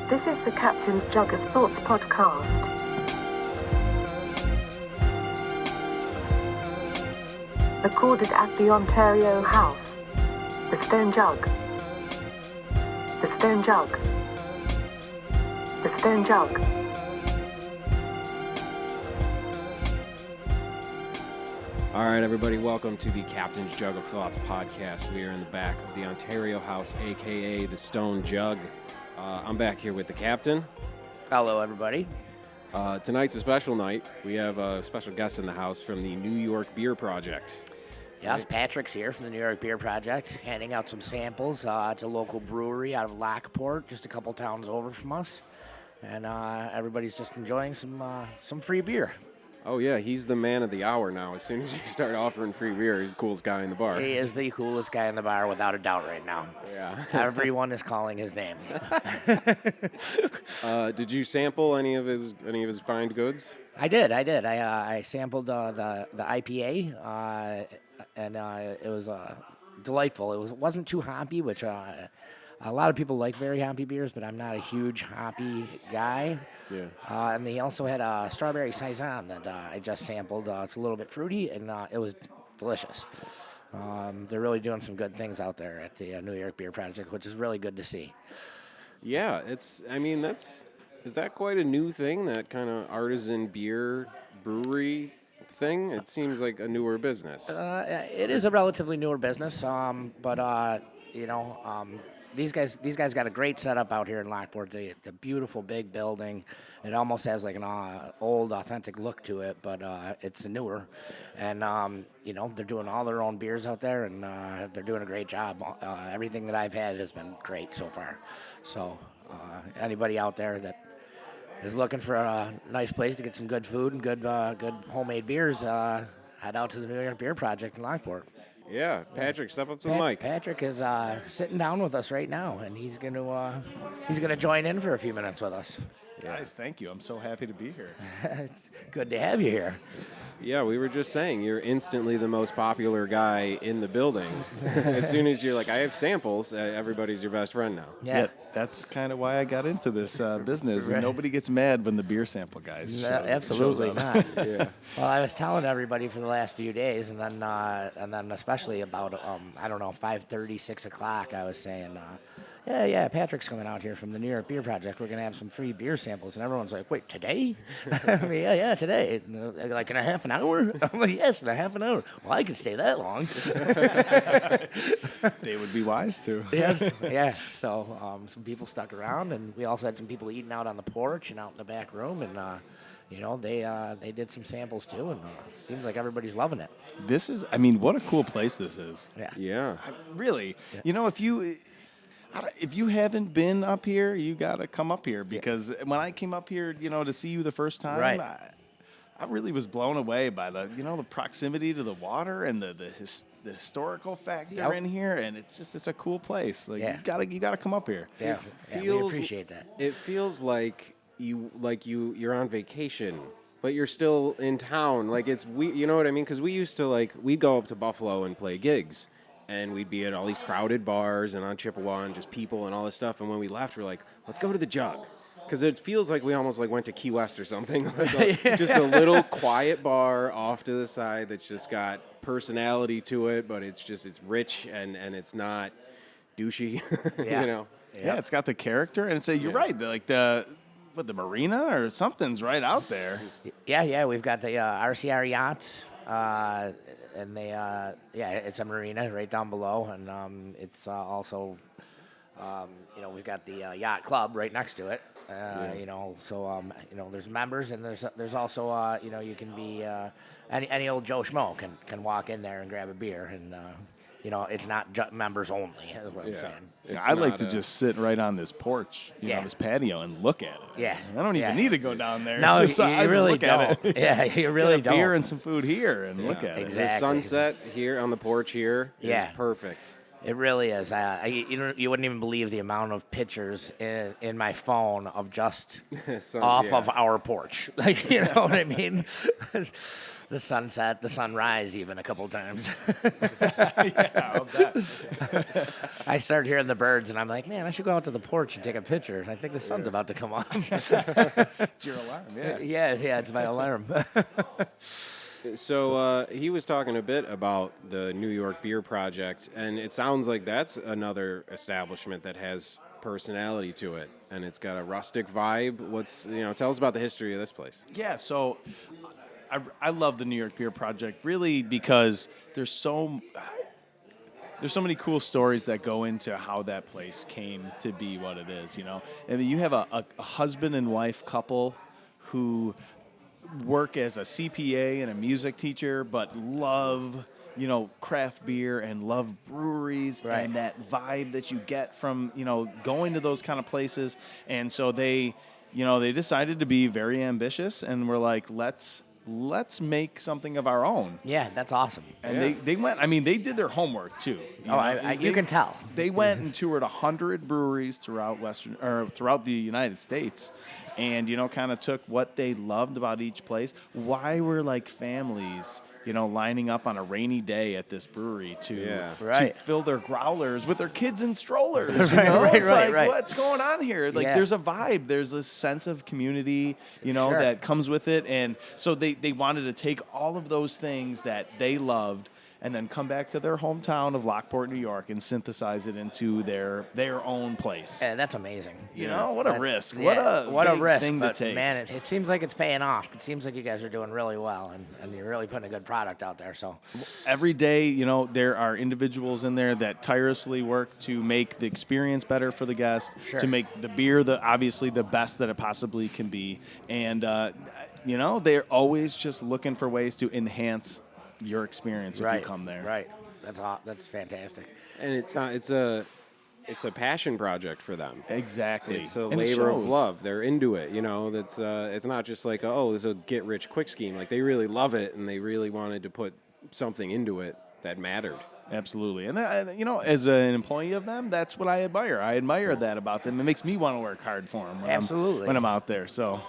This is the Captain's Jug of Thoughts podcast. Recorded at the Ontario House. The Stone Jug. The Stone Jug. The Stone Jug. All right, everybody, welcome to the Captain's Jug of Thoughts podcast. We are in the back of the Ontario House, a.k.a. the Stone Jug. I'm back here with the captain. Hello, everybody. Tonight's a special night. We have a special guest in the house from the New York Beer Project. Yes, Patrick's here from the New York Beer Project, handing out some samples. It's a local brewery out of Lockport, just a couple towns over from us. And everybody's just enjoying some free beer. Oh, yeah, he's the man of the hour now. As soon as you start offering free beer, he's the coolest guy in the bar. He is the coolest guy in the bar, without a doubt, right now. Yeah. Everyone is calling his name. Did you sample any of his fine goods? I did. I sampled the IPA, and it was delightful. It wasn't too hoppy, which a lot of people like very hoppy beers, but I'm not a huge hoppy guy. Yeah. And they also had a strawberry saison that I just sampled. It's a little bit fruity, and it was delicious. They're really doing some good things out there at the New York Beer Project, which is really good to see. Yeah, is that quite a new thing, that kind of artisan beer brewery thing? It seems like a newer business. It is a relatively newer business, but these guys got a great setup out here in Lockport. The beautiful big building. It almost has like an old, authentic look to it, but it's newer. And they're doing all their own beers out there, and they're doing a great job. Everything that I've had has been great so far. So anybody out there that is looking for a nice place to get some good food and good homemade beers, head out to the New York Beer Project in Lockport. Yeah, Patrick, step up to the mic. Patrick is sitting down with us right now, and he's gonna join in for a few minutes with us. Guys, thank you. I'm so happy to be here. It's good to have you here. Yeah, we were just saying, you're instantly the most popular guy in the building. As soon as you're like, I have samples, everybody's your best friend now. Yeah. That's kind of why I got into this business. Right. And nobody gets mad when the beer sample guys No, shows absolutely up. not. Yeah. Well, I was telling everybody for the last few days, and then especially about 5:30, 6 o'clock, I was saying, yeah, Patrick's coming out here from the New York Beer Project. We're gonna have some free beer samples, and everyone's like, wait, today? I mean, yeah, today. Like in a half an hour? I'm like, yes, in a half an hour. Well, I could stay that long. They would be wise to. Yes, yeah. So some people stuck around, and we also had some people eating out on the porch and out in the back room, and they did some samples too, and seems like everybody's loving it. What a cool place this is. Yeah. Really, if you haven't been up here, you got to come up here, because when I came up here, to see you the first time, Right. I really was blown away by the proximity to the water and the historical factor in here, and it's a cool place. Like you gotta come up here. Yeah, we appreciate that. It feels like you're on vacation, but you're still in town. Like you know what I mean? Because we used to we'd go up to Buffalo and play gigs, and we'd be at all these crowded bars and on Chippewa and just people and all this stuff. And when we left, we're like, let's go to the Jug. Because it feels like we almost went to Key West or something. Just a little quiet bar off to the side that's just got personality to it, but it's rich and it's not douchey. Yeah. Yeah, it's got the character, and you're right. The marina or something's right out there. Yeah, we've got the RCR yachts, and it's a marina right down below, and it's also, we've got the yacht club right next to it. There's members, and there's also you can be any old Joe Schmo can walk in there and grab a beer, and it's not members only, is what I'm saying. I like to just sit right on this porch, this patio, and look at it. Yeah. I don't even need to go down there. No, I you really look at don't. it. Yeah, you really Get a don't. beer and some food here and look at Exactly. The sunset here on the porch here is perfect. It really is. You wouldn't even believe the amount of pictures in my phone of just off of our porch. Like, you know what I mean? The sunset, the sunrise, even a couple times. Yeah, I'll bet. I start hearing the birds, and I'm like, man, I should go out to the porch and take a picture. I think the sun's about to come up. It's your alarm, yeah. Yeah, it's my alarm. So he was talking a bit about the New York Beer Project, and it sounds like that's another establishment that has personality to it, and it's got a rustic vibe. Tell us about the history of this place. Yeah, so I love the New York Beer Project really because there's so many cool stories that go into how that place came to be what it is. I mean, you have a husband and wife couple who work as a CPA and a music teacher, but love, craft beer and love breweries and that vibe that you get from, going to those kind of places. And so they decided to be very ambitious and were like, let's make something of our own. Yeah, that's awesome. And they went, I mean, they did their homework too. You can tell. They went and toured 100 breweries throughout the United States. And, kind of took what they loved about each place. Why were like families, lining up on a rainy day at this brewery to fill their growlers with their kids in strollers? What's going on here? Like, there's a vibe. There's a sense of community, that comes with it. And so they wanted to take all of those things that they loved and then come back to their hometown of Lockport, New York, and synthesize it into their own place. Yeah, that's amazing. What a risk. Yeah, what a risk thing but to take. Man, it seems like it's paying off. It seems like you guys are doing really well, and you're really putting a good product out there. So every day, there are individuals in there that tirelessly work to make the experience better for the guest, to make the beer obviously the best that it possibly can be, and they're always just looking for ways to enhance your experience if you come there. Right. That's fantastic. And it's a passion project for them. Exactly. It's a And labor of love. They're into it. That's it's not just like, oh, this is a get rich quick scheme. Like, they really love it, and they really wanted to put something into it that mattered. Absolutely. And that, as an employee of them, that's what I admire. I admire that about them. It makes me want to work hard for them when I'm out there. So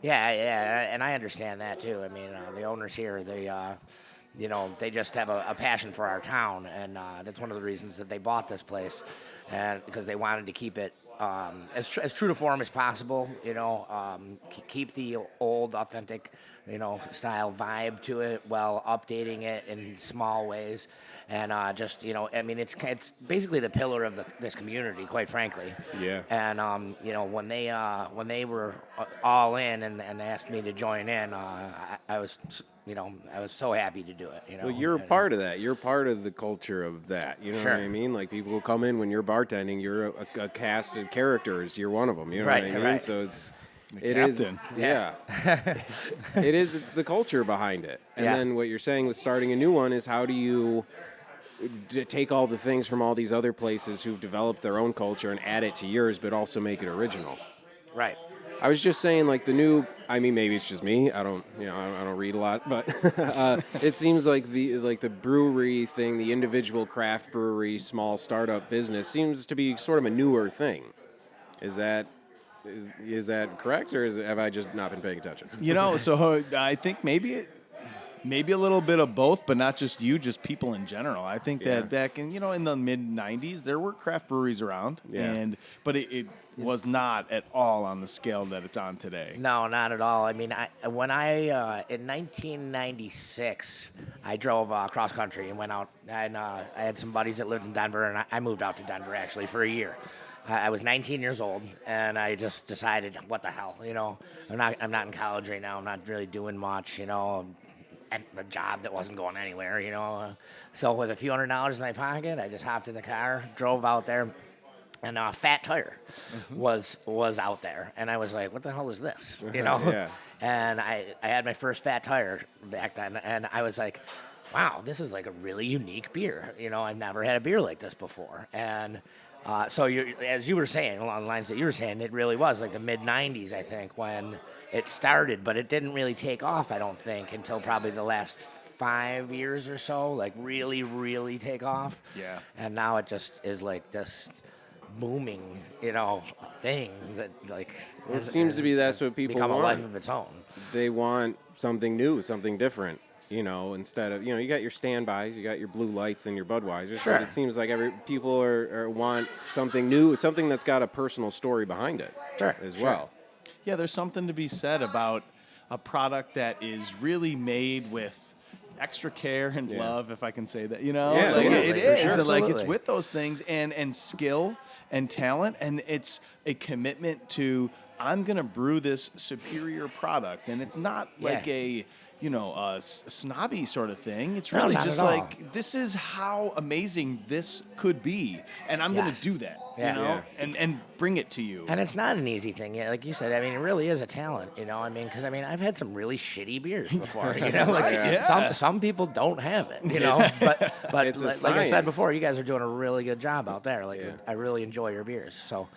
yeah, and I understand that too. I mean, the owners here, they just have a passion for our town, and that's one of the reasons that they bought this place, and because they wanted to keep it as true to form as possible. Keep the old, authentic, style vibe to it while updating it in small ways, and I mean, it's basically the pillar of this community, quite frankly. Yeah. And when they were all in and asked me to join in, I was so happy to do it. Well, you're a part of that. You're part of the culture of that. You know what I mean? Like, people will come in when you're bartending. You're a cast of characters. You're one of them. You know what I mean? Right. So it captain. is. Yeah. It is. It's the culture behind it. And then what you're saying with starting a new one is, how do you take all the things from all these other places who've developed their own culture and add it to yours, but also make it original? Right. I was just saying, like, I mean, maybe it's just me. I don't read a lot, but it seems like the brewery thing, the individual craft brewery, small startup business, seems to be sort of a newer thing. Is that correct, or have I just not been paying attention? So I think maybe a little bit of both, but not just you, just people in general. I think that back in the mid '90s, there were craft breweries around, but it was not at all on the scale that it's on today. No, not at all. I mean, in 1996, I drove cross country and went out, and I had some buddies that lived in Denver, and I moved out to Denver actually for a year. I was 19 years old, and I just decided, what the hell, I'm not in college right now. I'm not really doing much, and a job that wasn't going anywhere, So with a few $100s in my pocket, I just hopped in the car, drove out there, and a Fat Tire was out there, and I was like, what the hell is this, Yeah. And I had my first Fat Tire back then, and I was like, wow, this is like a really unique beer. I've never had a beer like this before, and so as you were saying, along the lines that you were saying, it really was like the mid '90s, I think, when it started, but it didn't really take off, I don't think, until probably the last 5 years or so, like really, really take off. Yeah. And now it just is like this booming, thing that like. Well, it seems to be that's what people become want. a life of its own. They want something new, something different. Instead of you got your standbys, you got your blue lights and your Budweisers. Sure. But it seems like people want something new, something that's got a personal story behind it. Sure, As sure. well. Yeah, there's something to be said about a product that is really made with extra care and Yeah. love, if I can say that. Yeah, like absolutely, it for is. sure. And, like it's Absolutely. with those things and skill and talent, and it's a commitment to I'm gonna brew this superior product, and it's not like a snobby sort of thing. It's No, really not just at all. like this is how amazing this could be, and I'm gonna Yes. do that. Yeah. And bring it to you. And it's not an easy thing, like you said. I mean, it really is a talent, because I've had some really shitty beers before, like yeah. some people don't have it, but It's a like I said science. before, you guys are doing a really good job out there. Like I really enjoy your beers, so.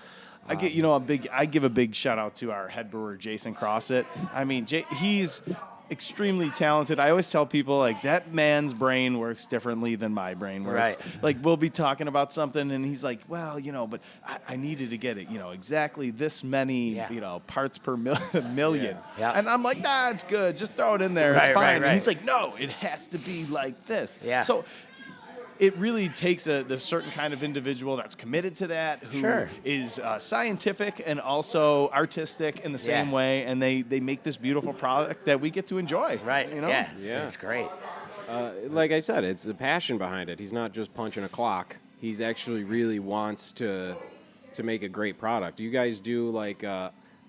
I get I give a big shout out to our head brewer Jason Crossett. I mean, he's extremely talented. I always tell people like that man's brain works differently than my brain works. Right. Like we'll be talking about something and he's like, well, but I needed to get it, exactly this many, Yeah. parts per million. Yeah. And I'm like, nah, it's good. Just throw it in there. Right, it's fine. right, And right. he's like, no, it has to be like this. Yeah. So it really takes the certain kind of individual that's committed to that, who is Sure. scientific and also artistic in the same Yeah. way, and they make this beautiful product that we get to enjoy. Right. Yeah. Yeah. It's great. Like I said, it's the passion behind it. He's not just punching a clock. He's actually really wants to make a great product. Do you guys do like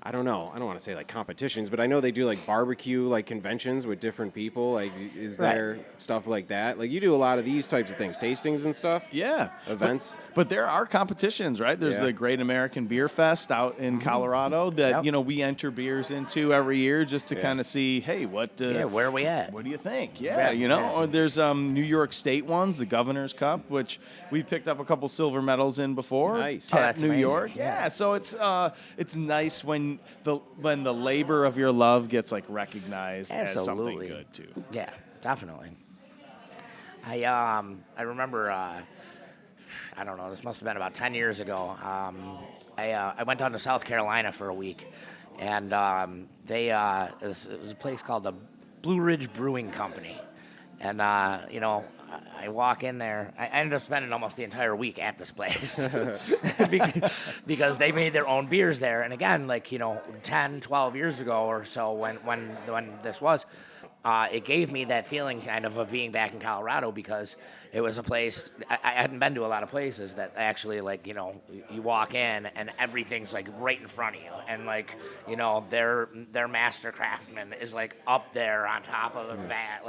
I don't know. I don't want to say like competitions, but I know they do like barbecue like conventions with different people. Like, is Right. there stuff like that? Like you do a lot of these types of things, tastings and stuff. Yeah. Events. But there are competitions, right? There's Yeah. the Great American Beer Fest out in Colorado that, Yep. we enter beers into every year just to kind of see, hey, what Where are we at? what do you think? Yeah, yeah. Or there's New York State ones, the Governor's Cup, which we picked up a couple silver medals in before. Nice. Oh, Tap that's New amazing. York. Yeah. So it's nice when the labor of your love gets like recognized as something Absolutely. good too. Yeah, definitely. I remember I don't know, this must have been about 10 years ago. I went down to South Carolina for a week, and it was a place called the Blue Ridge Brewing Company, and I walk in there. I ended up spending almost the entire week at this place because they made their own beers there. And again, 10, 12 years ago or so, when this was, it gave me that feeling kind of being back in Colorado, because it was a place I hadn't been to a lot of places that actually you walk in and everything's like right in front of you, and their master craftsman is like up there on top of the vat,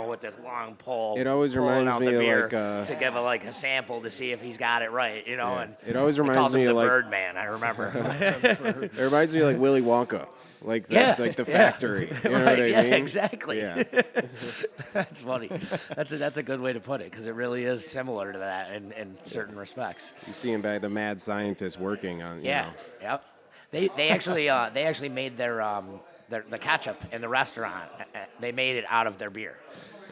with this long pole. It always pulling reminds out me the of, beer like, to give a sample to see if he's got it right, And It always they reminds called him me the of, like- Birdman. I remember. It reminds me of like Willy Wonka, like the factory. You know what I yeah, mean? exactly. Yeah. That's funny. That's a good way to put it, because it really is similar to that in certain respects. You see him back, the mad scientist working on. You know. Yep. They actually made their the ketchup in the restaurant. They made it out of their beer,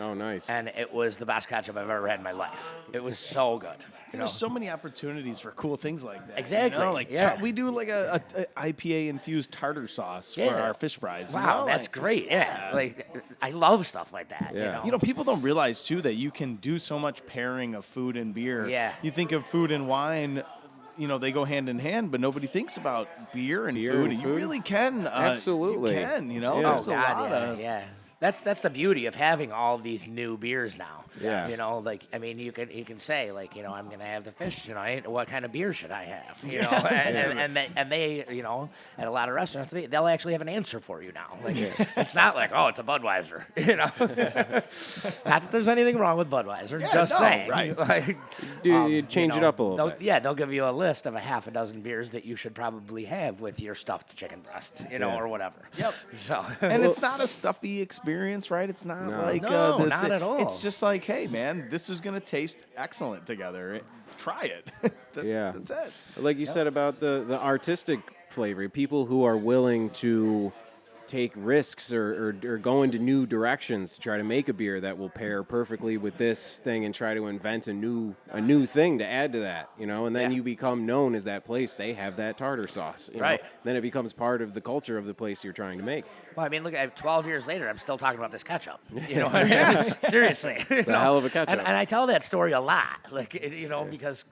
Oh, nice. and it was the best ketchup I've ever had in my life. It was so good. There's so many opportunities for cool things like that. Exactly, yeah. We do like a IPA infused tartar sauce for Yeah. our fish fries. Wow, that's great. Yeah, I love stuff like that. Yeah. People don't realize too that you can do so much pairing of food and beer. Yeah. You think of food and wine, they go hand in hand, but nobody thinks about beer and Beer food. and You food? really can. Absolutely. You can. Yeah. There's Oh a God, lot yeah, of. yeah. That's the beauty of having all these new beers now. Yeah. You can say I'm gonna have the fish tonight. What kind of beer should I have? And they at a lot of restaurants they'll actually have an answer for you now. It's not like, oh, it's a Budweiser. Not that there's anything wrong with Budweiser. Yeah, just no, saying. right. You change it up a little bit. Yeah, they'll give you a list of a half a dozen beers that you should probably have with your stuffed chicken breast, or whatever. Yep. So. And it's not a stuffy experience, right? It's not No. like No, this. not at all. It's just like, hey, man, this is gonna taste excellent together. Try it. That's it. Like you said about the artistic flavor, people who are willing to take risks or go into new directions to try to make a beer that will pair perfectly with this thing and try to invent a new thing to add to that, you know, and then you become known as that place. They have that tartar sauce, you know? Then it becomes part of the culture of the place you're trying to make. Well, I mean, look, 12 years later, I'm still talking about this ketchup. You know, seriously. It's a hell of a ketchup. And I tell that story a lot, like, you know, because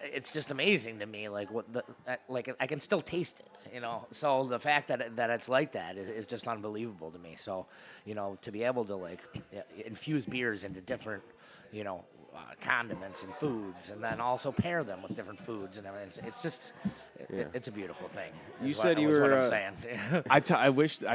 it's just amazing to me, like like I can still taste it, you know. So the fact that it's like that is just unbelievable to me. So, you know, to be able to like infuse beers into different, you know, condiments and foods, and then also pair them with different foods and everything. It's just, it's a beautiful thing. You said you were. What I'm saying. I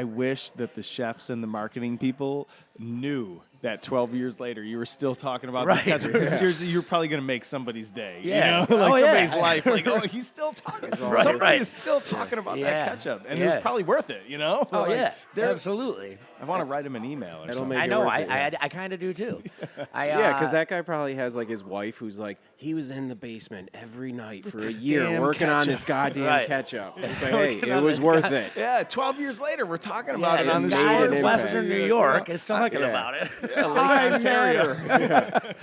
wish that the chefs and the marketing people knew that 12 years later you were still talking about this ketchup. Because seriously, you're probably going to make somebody's day. Yeah. You know? Like somebody's life. Like, oh, he's still talking. Somebody is still talking about that ketchup. And it was probably worth it, you know? Oh, like, absolutely. I want to write him an email or something. I know. I kind of do too. Because that guy probably has like his wife who's like, he was in the basement every night for a year working on this goddamn ketchup. It's like, hey, it was worth it. Yeah, 12 years later, we're talking about it on the guy show. in Western New York is talking about it. Yeah, Lake Ontario.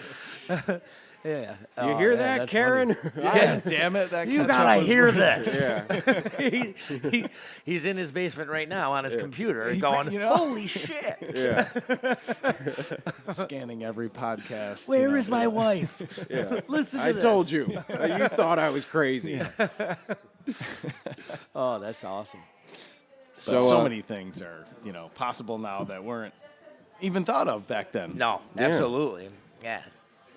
Yeah. You hear that, Karen? God damn it. That You ketchup gotta was hear worth this. He's in his basement right now on his computer going, you know? holy shit. Yeah. Scanning every podcast. Where is my wife? Yeah. Listen to I this. told you. You thought I was crazy. Oh, that's awesome. So many things are, you know, possible now that weren't even thought of back then. No, absolutely. Yeah.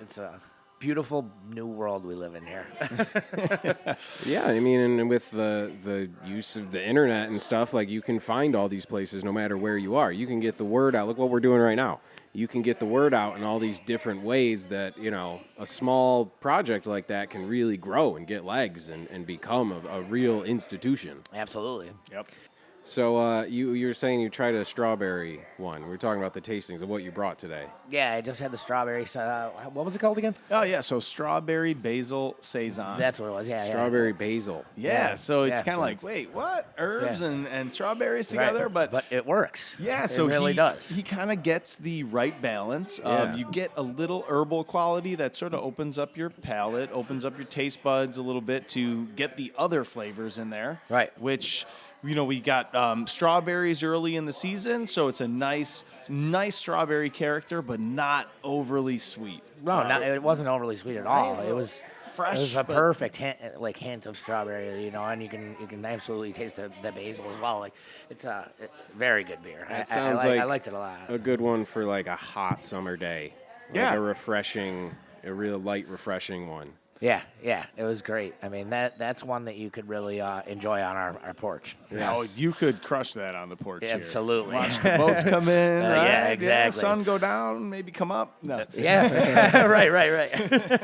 It's a beautiful new world we live in here. Yeah, I mean, and with the use of the internet and stuff, like you can find all these places no matter where you are. You can get the word out. Look what we're doing right now. You can get the word out in all these different ways that, you know, a small project like that can really grow and get legs and become a real institution. Absolutely. Yep. So you were saying you tried a strawberry one. We were talking about the tastings of what you brought today. Yeah, I just had the strawberry. What was it called again? Oh, yeah. So strawberry basil saison. That's what it was. Yeah, Strawberry basil. Yeah. So it's Yeah. kind of like, wait, what? Herbs and strawberries together? Right. But it works. Yeah, so it really does. He kind of gets the right balance of you get a little herbal quality that sort of opens up your palate, opens up your taste buds a little bit to get the other flavors in there. Right. Which, you know, we got strawberries early in the season, so it's a nice strawberry character, but not overly sweet. No, it wasn't overly sweet at all. It was fresh. It was a but- perfect hint of strawberry, you know, and you can absolutely taste the basil as well. Like it's a very good beer. It sounds I liked it a lot. a good one for like a hot summer day. Like a real light, refreshing one. Yeah, it was great. I mean, that's one that you could really enjoy on our porch. Oh, you could crush that on the porch here. Absolutely. Watch the boats come in, right? Yeah, exactly. Sun go down, maybe come up. No. Yeah, right.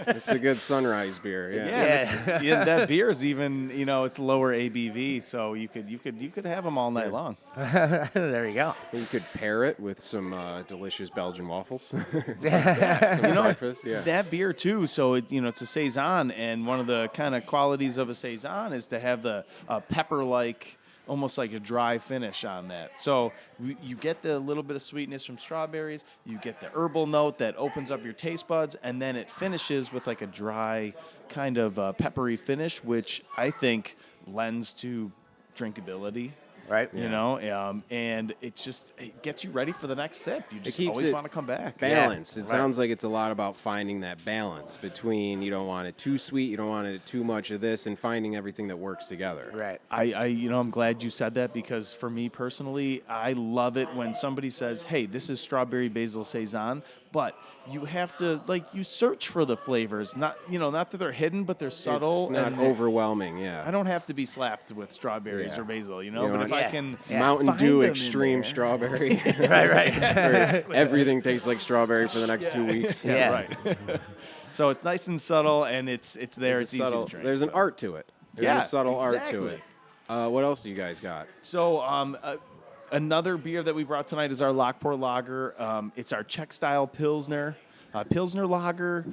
It's a good sunrise beer. Yeah. Yeah, that beer is even, you know, it's lower ABV, so you could have them all night long. There you go. You could pair it with some delicious Belgian waffles. Some breakfast. Yeah. That beer too. So it's a saison, and one of the kind of qualities of a saison is to have the pepper-like, almost like a dry finish on that. So you get the little bit of sweetness from strawberries, you get the herbal note that opens up your taste buds, and then it finishes with like a dry kind of peppery finish, which I think lends to drinkability. Right. You know, and it gets you ready for the next sip. You just keeps always it want to come back. Balance. It right. sounds like it's a lot about finding that balance between you don't want it too sweet, you don't want it too much of this, and finding everything that works together. Right. I'm glad you said that, because for me personally, I love it when somebody says, "Hey, this is strawberry basil saison," but you have to you search for the flavors. Not that they're hidden, but they're subtle. It's not and overwhelming. Yeah. I don't have to be slapped with strawberries or basil, You but know, if I can Mountain find Dew them in Extreme there. Strawberry. Right. Everything tastes like strawberry for the next 2 weeks. Yeah. Right. So it's nice and subtle, and it's there. It's easy to drink. There's an art to it. There's Yeah, a subtle art to exactly. it. What else do you guys got? So another beer that we brought tonight is our Lockport Lager. It's our Czech-style Pilsner. Pilsner Lager,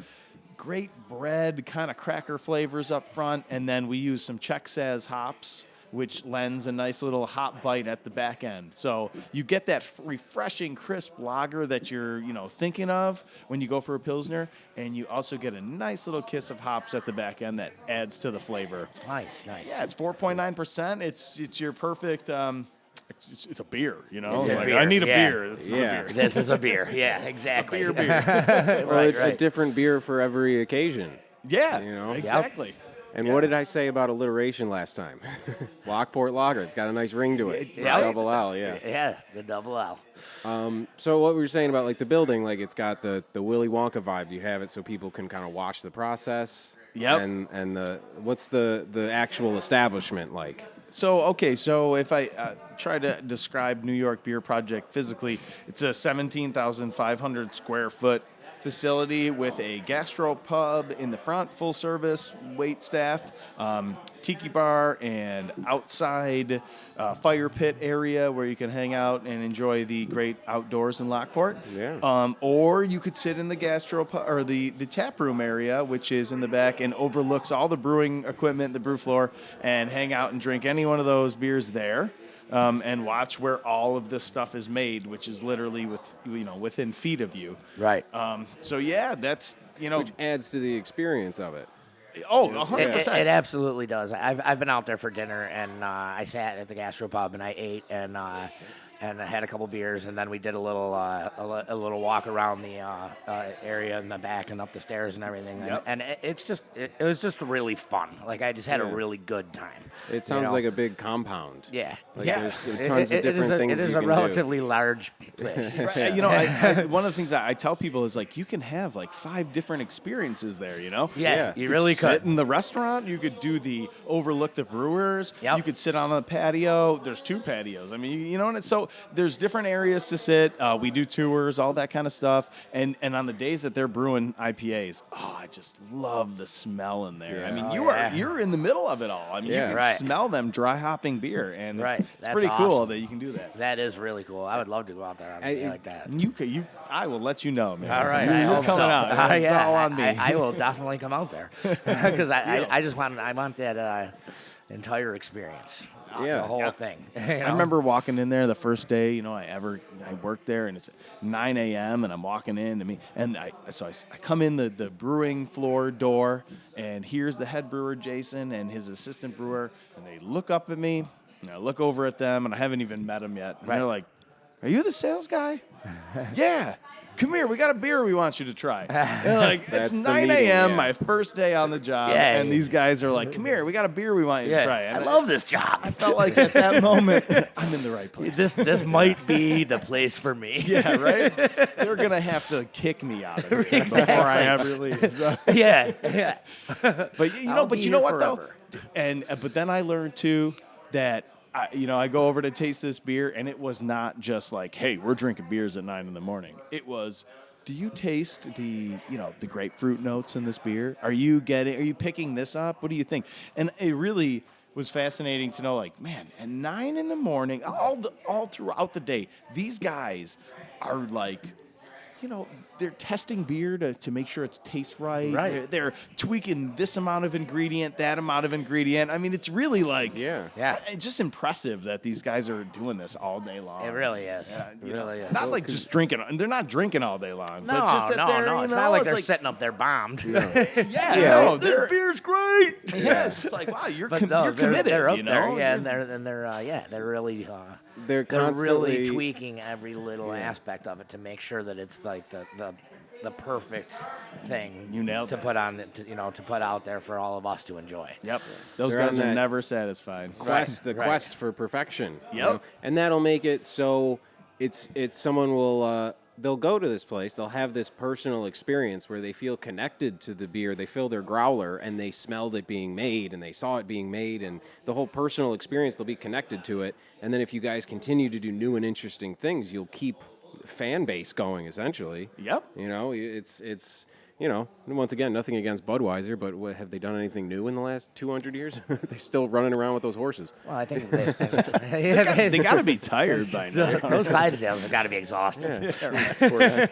great bread, kind of cracker flavors up front, and then we use some Czech Saaz hops which lends a nice little hot bite at the back end. So you get that refreshing, crisp lager that you're, thinking of when you go for a Pilsner, and you also get a nice little kiss of hops at the back end that adds to the flavor. Nice. Yeah, it's 4.9%. It's your perfect. It's a beer, It's a beer, I need a yeah. beer. This is a Yeah. beer. This is a beer. Yeah, exactly. Beer. Well, a different beer for every occasion. Yeah, Yep. exactly. And what did I say about alliteration last time? Lockport Lager. It's got a nice ring to it. Yeah. Double L, yeah. Yeah, the double L. So what we were saying about like the building, like it's got the Willy Wonka vibe. You have it so people can kind of watch the process. Yep. And what's the actual establishment like? So if I try to describe New York Beer Project physically, it's a 17,500 square foot facility with a gastro pub in the front, full service, wait staff, tiki bar, and outside fire pit area where you can hang out and enjoy the great outdoors in Lockport. Yeah. Or you could sit in the gastro or the tap room area, which is in the back and overlooks all the brewing equipment, the brew floor, and hang out and drink any one of those beers there. And watch where all of this stuff is made, which is literally within feet of you. Right. So yeah, that's Which adds to the experience of it. Oh, It 100%. absolutely does. I've been out there for dinner, and I sat at the gastropub and I ate and I had a couple beers, and then we did a little walk around the area in the back and up the stairs and everything. Yep. And it was just really fun. Like I just had a Yeah. really good time. It sounds like a big compound. Yeah. Like Yeah. there's tons of different things It is you a can relatively large place. Right. I, one of the things I tell people is like you can have like 5 different experiences there. Yeah, you could really sit could. in the restaurant. You could do the overlook the brewers. Yep. You could sit on the patio. There's 2 patios. I mean, and it's so there's different areas to sit. We do tours, all that kind of stuff. And on the days that they're brewing IPAs, I just love the smell in there. Yeah. I mean, yeah. you're in the middle of it all. I mean, Yeah. you can Right. smell them dry hopping beer, and Right. it's That's pretty cool awesome. that you can do that. That is really cool. I would love to go out there on a day like that. I will let you know, man. All right, You're I hope coming so. out. It's Yeah, all on me. I will definitely come out there because Deal. I want that entire experience. Yeah. The whole Yeah. thing. I remember walking in there the first day, I worked there, and it's 9 a.m. and I'm walking in I come in the brewing floor door, and here's the head brewer Jason and his assistant brewer, and they look up at me, and I look over at them, and I haven't even met them yet, and Right. they're like, "Are you the sales guy?" Yeah. Come here, we got a beer we want you to try. They're like, That's it's the 9 meeting, a.m., yeah. my first day on the job, Yeah. and these guys are like, come here, we got a beer we want you to try. I And love this job. I felt like at that moment, I'm in the right place. This might be the place for me. Yeah, right? They're going to have to kick me out of here before I ever leave. So- yeah, yeah. But I'll be you know here what forever. though? But then I learned too that I go over to taste this beer, and it was not just like, hey, we're drinking beers at 9 a.m. It was, do you taste the grapefruit notes in this beer? Are you picking this up? What do you think? And it really was fascinating to know, like, man, at 9 a.m, all throughout the day, these guys are like, they're testing beer to make sure it tastes right. Right. They're tweaking this amount of ingredient, that amount of ingredient. I mean, it's really like, Yeah. Yeah. it's just impressive that these guys are doing this all day long. It really is. Yeah, It really is. Not like just drinking, and they're not drinking all day long. No, but just that no, they're, no. It's you know, not like it's they're sitting up there bombed. Yeah, Yeah. no, This beer's great. yeah, it's like, wow, you're But you're committed. They're up you know? there, yeah, You're- and they're really They're they're really constantly tweaking every little aspect of it to make sure that it's like the perfect thing You nailed to it. put on to put out there for all of us to enjoy. Yep, those They're guys on are that- never satisfied. quest, the right. quest for perfection. you Yep. know? And that'll make it so it's someone will they'll go to this place, they'll have this personal experience where they feel connected to the beer, they fill their growler and they smelled it being made and they saw it being made, and the whole personal experience, they'll be connected to it. And then if you guys continue to do new and interesting things, you'll keep fan base going essentially. Yep. It's once again, nothing against Budweiser, but have they done anything new in the last 200 years? They're still running around with those horses. Well, I think They got to be tired by now. those Clydesdales have got to be exhausted. Poor guys.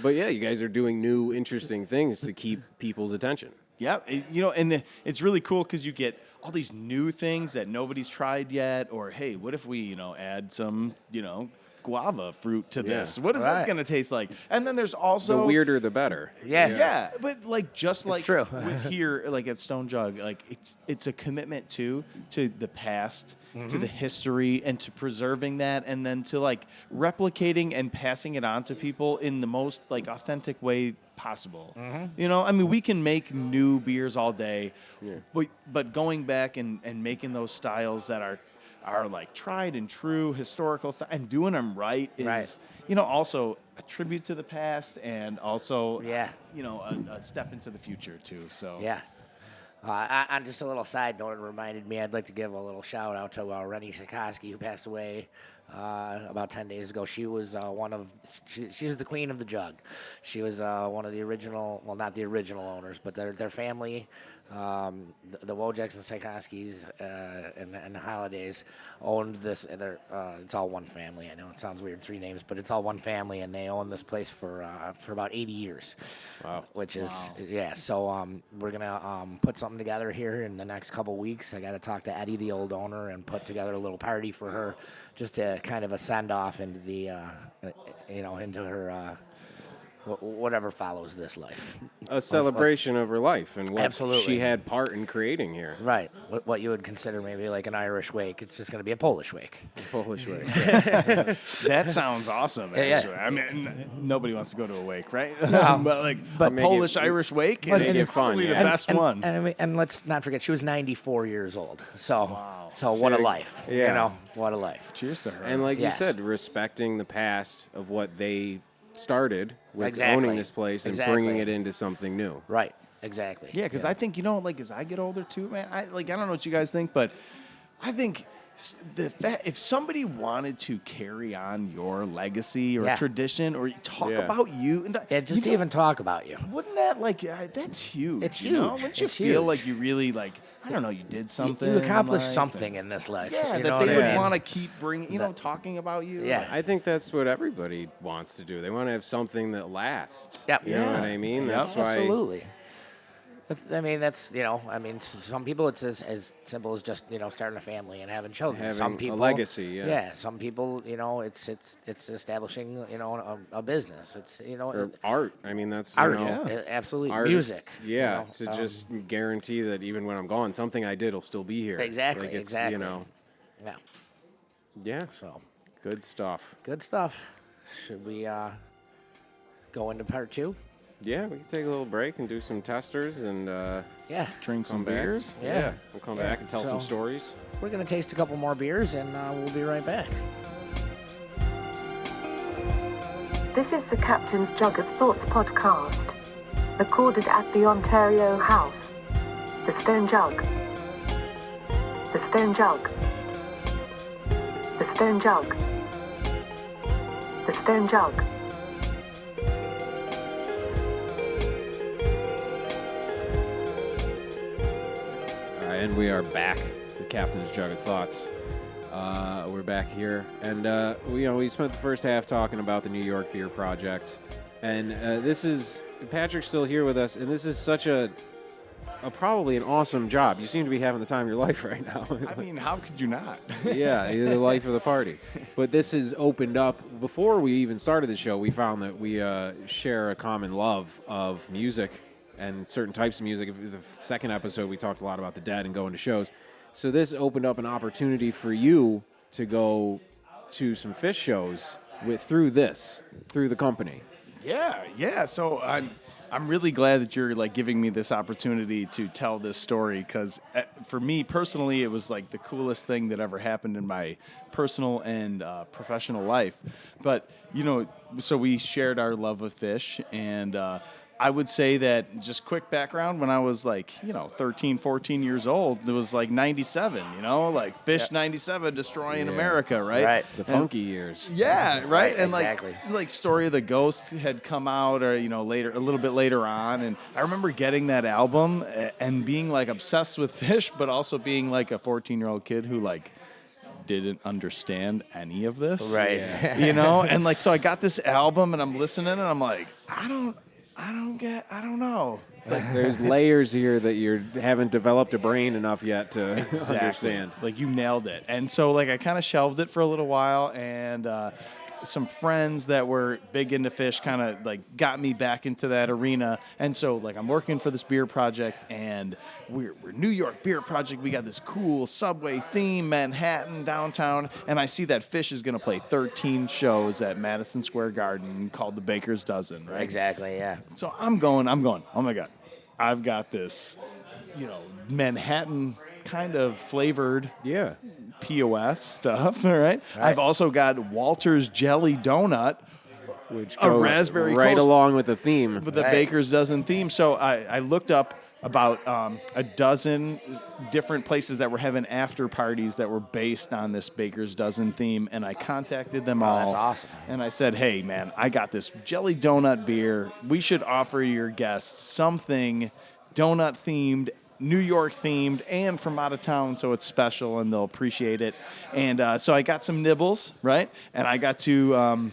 But yeah, you guys are doing new, interesting things to keep people's attention. Yeah, and it's really cool because you get all these new things that nobody's tried yet. Or hey, what if we add some guava fruit to this? What is that Right. going to taste like? And then there's also The weirder, the better. yeah, but like just like true. with here, like at Stone Jug, like it's a commitment to the past, to the history, and to preserving that, and then to like replicating and passing it on to people in the most like authentic way possible. I mean, we can make new beers all day, but going back and making those styles that are like tried and true historical stuff and doing them right is Right. Also a tribute to the past and also Yeah. a step into the future too. So Yeah. On just a little side note, it reminded me I'd like to give a little shout out to Rennie Sikorsky, who passed away about 10 days ago. She was she's the queen of the jug. She was one of the original, well, not the original owners, but their family, the Wojaks and Sikorskys and the Holidays owned this. It's all one family. I know it sounds weird, 3 names, but it's all one family, and they own this place for about 80 years. Wow. Which is yeah. So we're gonna put something together here in the next couple weeks. I got to talk to Eddie, the old owner, and put together a little party for her, just to kind of a send off into the into her whatever follows this life. A celebration of her life and what Absolutely. she had part in creating here. Right. What you would consider maybe like an Irish wake. It's just going to be a Polish wake. Polish way. that sounds awesome. Yeah, yeah. Actually, I mean, nobody wants to go to a wake, right? No. but like But a make Polish it- Irish wake but- is Make it fun, probably the yeah. best one. And let's not forget, she was 94 years old. So Wow. so what a Cheers. life. Yeah. What a life. Cheers to her. And like Yes. you said, respecting the past of what they started with Exactly. owning this place and Exactly. bringing it into something new. Right. Exactly. yeah, because I think like as I get older too, man. I don't know what you guys think, but I think if somebody wanted to carry on your legacy or Yeah. tradition or talk Yeah. about you, and Yeah, just to even talk about you. wouldn't that that's huge? It's you know? huge. Wouldn't you It's feel huge. like you really I don't know, you did something. You accomplished in life, something in this life. Yeah, you that know they what I would mean? want to keep bringing, talking about you. Yeah. I think that's what everybody wants to do. They want to have something that lasts. Yep. You know Yeah. what I mean? Yep. That's why. Absolutely. Some people it's as simple as just starting a family and having children. Having some a people legacy, yeah. Some people it's establishing a business. It's Or art. I mean, that's art. know, Absolutely. art- Music. Yeah, you know, to just guarantee that even when I'm gone, something I did will still be here. Exactly, Like it's, exactly. Yeah. Yeah, So good stuff. good stuff. Should we go into part 2? Yeah, we can take a little break and do some testers and Yeah. Drink some come back. beers. Yeah. We'll come Yeah. back and tell some So- stories. We're gonna taste a couple more beers and we'll be right back. This is the Captain's Jug of Thoughts podcast, recorded at the Ontario House. The Stone Jug. The Stone Jug. The Stone Jug. The Stone Jug. All right, and we are back. The Captain's Jug of Thoughts. We're back here, and we spent the first half talking about the New York Beer Project, and this is Patrick's still here with us, and this is such a probably an awesome job. You seem to be having the time of your life right now. I mean, how could you not? Yeah, you're the life of the party. But this has opened up. Before we even started the show, we found that we share a common love of music and certain types of music. The second episode, we talked a lot about the Dead and going to shows. So this opened up an opportunity for you to go to some Fish shows through the company. Yeah. So I'm really glad that you're giving me this opportunity to tell this story because for me personally, it was the coolest thing that ever happened in my personal and professional life. But so we shared our love of Fish, and I would say that just quick background, when I was 13, 14 years old, it was 97, Fish 97 destroying Yeah. America, right? Right. The funky years. Yeah, right. Right, And exactly. Story of the Ghost had come out, or later, a little bit later on, and I remember getting that album and being obsessed with Fish, but also being a 14-year-old kid who didn't understand any of this, Right. And so I got this album and I'm listening and I'm like, I don't know. There's layers here that you haven't developed a brain enough yet to understand. Like you nailed it. And so like I kind of shelved it for a little while, and some friends that were big into fish kind of like got me back into that arena. And so like I'm working for this beer project, and we're New York Beer Project. We got this cool subway theme, Manhattan downtown, and I see that Fish is going to play 13 shows at Madison Square Garden called the Baker's Dozen, right? Exactly, yeah. So I'm going, oh my God, I've got this, Manhattan kind of flavored Yeah. POS stuff, all right? I've also got Walter's Jelly Donut, Which a goes raspberry right coast- along with the theme. with the Baker's Dozen theme. So I looked up about a dozen different places that were having after parties that were based on this Baker's Dozen theme, and I contacted them all. that's awesome. And I said, hey, man, I got this jelly donut beer. We should offer your guests something donut-themed, New York themed, and from out of town, so it's special and they'll appreciate it. And so I got some nibbles, right? And I got to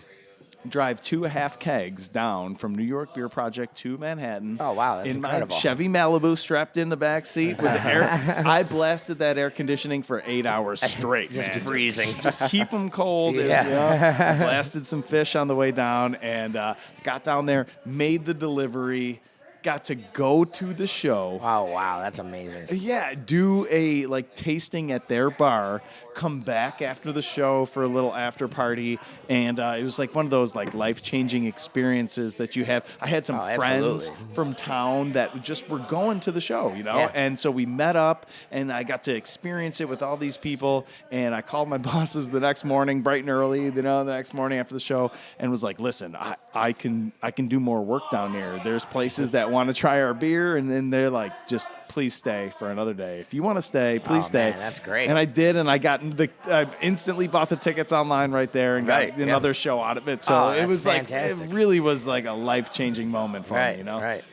drive 2.5 kegs down from New York Beer Project to Manhattan. Oh, wow, that's in incredible. my Chevy Malibu, strapped in the back seat with the air. I blasted that air conditioning for 8 hours straight, Just man. freezing. Just keep them cold. Yeah. Blasted some fish on the way down, and got down there, made the delivery, got to go to the show. Oh, wow, that's amazing. Yeah, do a tasting at their bar, come back after the show for a little after party, and it was like one of those life-changing experiences that you have. I had some friends absolutely. from town that just were going to the show, Yeah. and so we met up, and I got to experience it with all these people, and I called my bosses the next morning, bright and early, the next morning after the show, and was like, listen, I can do more work down there. There's places that want to try our beer, and then they're like, just please stay for another day. If you want to stay, please stay. Man, that's great. And I did, and I instantly bought the tickets online right there and got another show out of it. So it that's was fantastic. it really was like a life-changing moment for me, Right.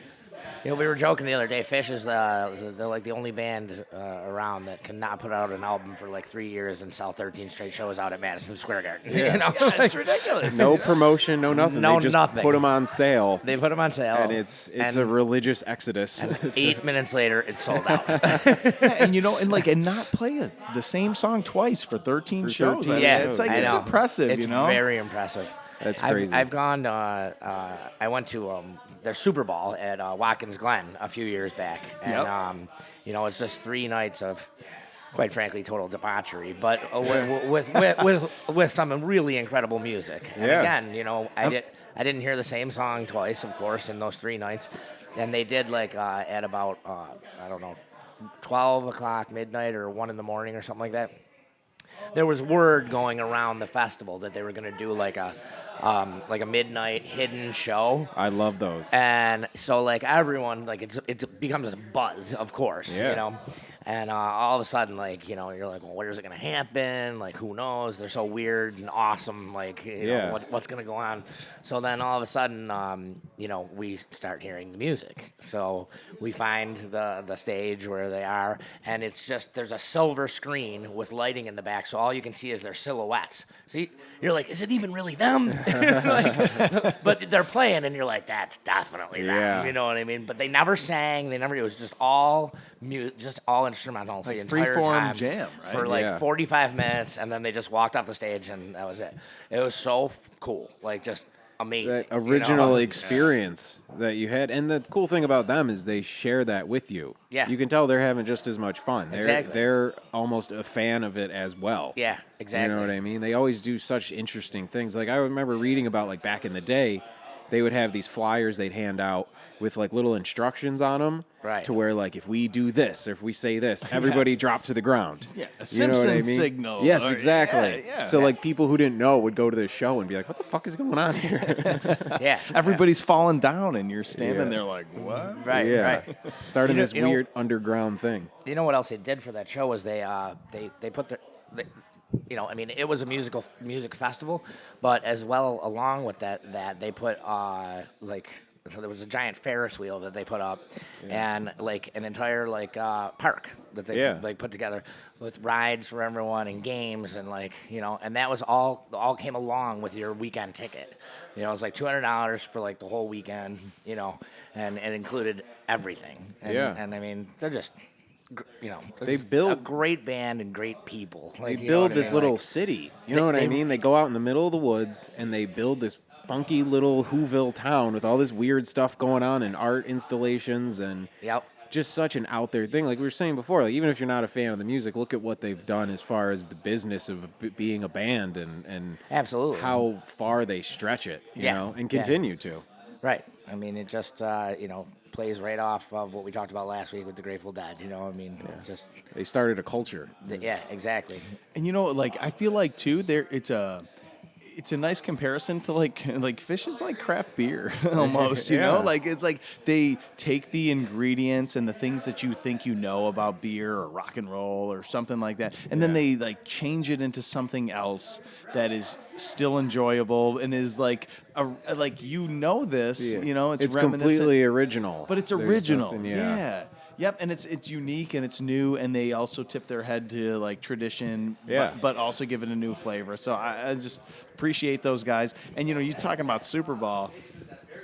We were joking the other day. Fish is they're like the only band around that cannot put out an album for like 3 years and sell 13 straight shows out at Madison Square Garden. Yeah. It's ridiculous. No promotion, no nothing. No they just nothing. put them on sale. They put them on sale, And it's a religious exodus. 8 minutes later, it's sold out. and not play the same song twice for 13 shows. 13 I mean, Yeah, it's like I it's know. impressive, It's very impressive. That's crazy. I've gone. I went to their Super Bowl at Watkins Glen a few years back, and it's just 3 nights of, quite frankly, total debauchery, but with some really incredible music. And again, I didn't hear the same song twice, of course, in those 3 nights, and they did at about 12 o'clock, midnight, or 1 in the morning, or something like that. There was word going around the festival that they were going to do like a midnight hidden show. I love those. And so everyone it becomes a buzz, of course, and all of a sudden you're like, well, where's it gonna happen? Like, who knows? They're so weird and awesome. What's gonna go on? So then all of a sudden, we start hearing the music. So we find the stage where they are, and it's just there's a silver screen with lighting in the back, so all you can see is their silhouettes. So you're like, is it even really them? But they're playing, and you're like, that's definitely them. Yeah. You know what I mean? But they never sang. It was just all instrumental the entire freeform time jam, right? for 45 minutes, and then they just walked off the stage, and that was it. It was so cool, just amazing. That original experience that you had. And the cool thing about them is they share that with you. Yeah. You can tell they're having just as much fun. Exactly. They're almost a fan of it as well. Yeah, exactly. You know what I mean? They always do such interesting things. I remember reading about back in the day, they would have these flyers they'd hand out with little instructions on them. Right. To where if we do this or if we say this, everybody drop to the ground. Yeah, a You know what I Simpsons mean? signal. Yes, or- exactly. Yeah. So people who didn't know would go to this show and be like, "What the fuck is going on here?" Yeah. Everybody's falling down, and you're standing Yeah. there like, what? Right. Yeah. Right. Starting this you know- weird underground thing. You know what else they did for that show was they put it was a music festival, but as well along with that they put there was a giant Ferris wheel that they put up, and an entire park that they put together with rides for everyone and games and and that was all came along with your weekend ticket. It was $200 for the whole weekend, and it included everything. And, Yeah. and I mean, they're just, they're They just build- a great band and great people. They Like, you know build what I this mean? little Like, city. You know what I mean? They go out in the middle of the woods and they build this funky little Whoville town with all this weird stuff going on and art installations and Yep. just such an out there thing. Like we were saying before, like even if you're not a fan of the music, look at what they've done as far as the business of being a band and Absolutely. how far they stretch it, you Yeah. know, and Yeah. continue to. Right. I mean, it just, plays right off of what we talked about last week with the Grateful Dead. You know, I mean, it's just, They started a culture. yeah, exactly. And like I feel like too, it's a nice comparison to like Fish is like craft beer almost, you know? Yeah. Like it's like they take the ingredients and the things that you think you know about beer or rock and roll or something like that, and then they like change it into something else that is still enjoyable and is like this, Yeah. you know, it's It's reminiscent, completely original. but it's There's original. nothing- Yeah. Yep, and it's unique and it's new, and they also tip their head to like tradition, Yeah. but also give it a new flavor. So I just appreciate those guys. And you talking about Super Bowl.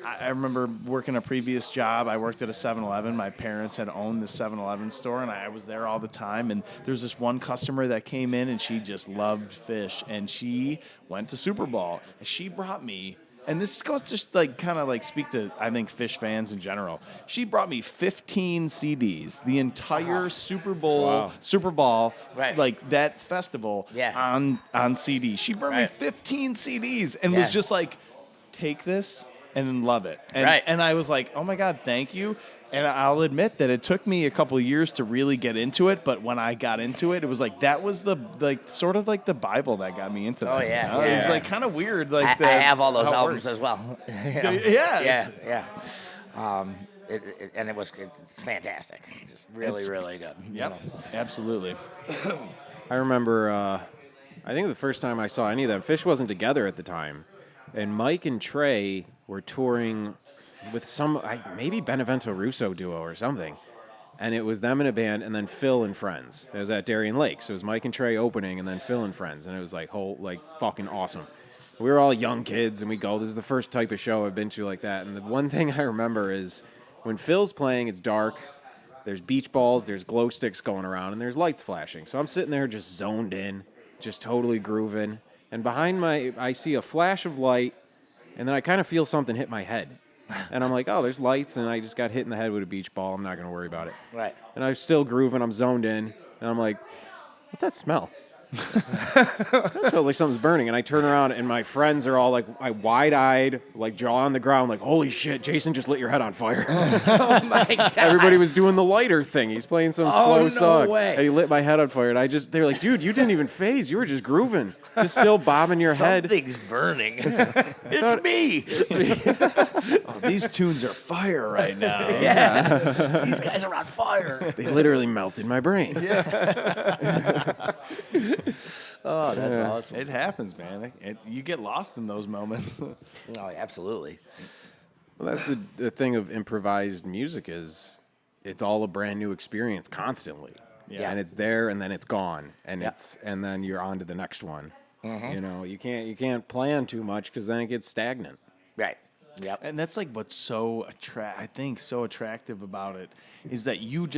I remember working a previous job. I worked at a 7-Eleven. My parents had owned the 7-Eleven store, and I was there all the time. And there's this one customer that came in, and she just loved Fish, and she went to Super Bowl. And she brought me. And this goes to like kind of like speak to I think Fish fans in general. She brought me 15 CDs, the entire Super Bowl, Right. like that festival on CD. She brought me Right. 15 CDs and Yeah. was just like, take this and love it. And, Right. and I was like, oh my God, thank you. And I'll admit that it took me a couple of years to really get into it, but when I got into it, it was like that was sort of like the Bible that got me into that. Oh, yeah, you know? It was yeah. like kind of weird. I Like have all those how it albums works. as well. You know? Yeah, Yeah. And it was fantastic. Just really, really good. you Yep, know. absolutely. I remember, I think the first time I saw any of them, Fish wasn't together at the time, and Mike and Trey were touring with maybe Benevento Russo duo or something, and it was them in a band, and then Phil and friends. It was at Darien Lake, so it was Mike and Trey opening, and then Phil and friends, and it was like fucking awesome. We were all young kids, and we go. This is the first type of show I've been to like that, and the one thing I remember is when Phil's playing, it's dark. There's beach balls, there's glow sticks going around, and there's lights flashing. So I'm sitting there just zoned in, just totally grooving. And behind I see a flash of light, and then I kind of feel something hit my head. And I'm like, oh, there's lights, and I just got hit in the head with a beach ball. I'm not going to worry about it. Right. And I'm still grooving, I'm zoned in, and I'm like, what's that smell? It smells like something's burning. And I turn around, and my friends are all like wide-eyed, like jaw on the ground, like, holy shit, Jason just lit your head on fire. Oh my God. Everybody was doing the lighter thing. He's playing some slow no song. way. And he lit my head on fire. And they were like, dude, you didn't even phase. You were just grooving. Just still bobbing your head. Something's burning. It's me. Oh, these tunes are fire right now. Yeah. These guys are on fire. They literally melted my brain. Oh, that's awesome. It happens, man. You get lost in those moments. No, absolutely. Well, that's the thing of improvised music is it's all a brand new experience constantly. Yeah. And it's there and then it's gone. And Yeah. and then you're on to the next one. Mm-hmm. You know, you can't plan too much because then it gets stagnant. Right. Yep. And that's like what's so so attractive about it is that you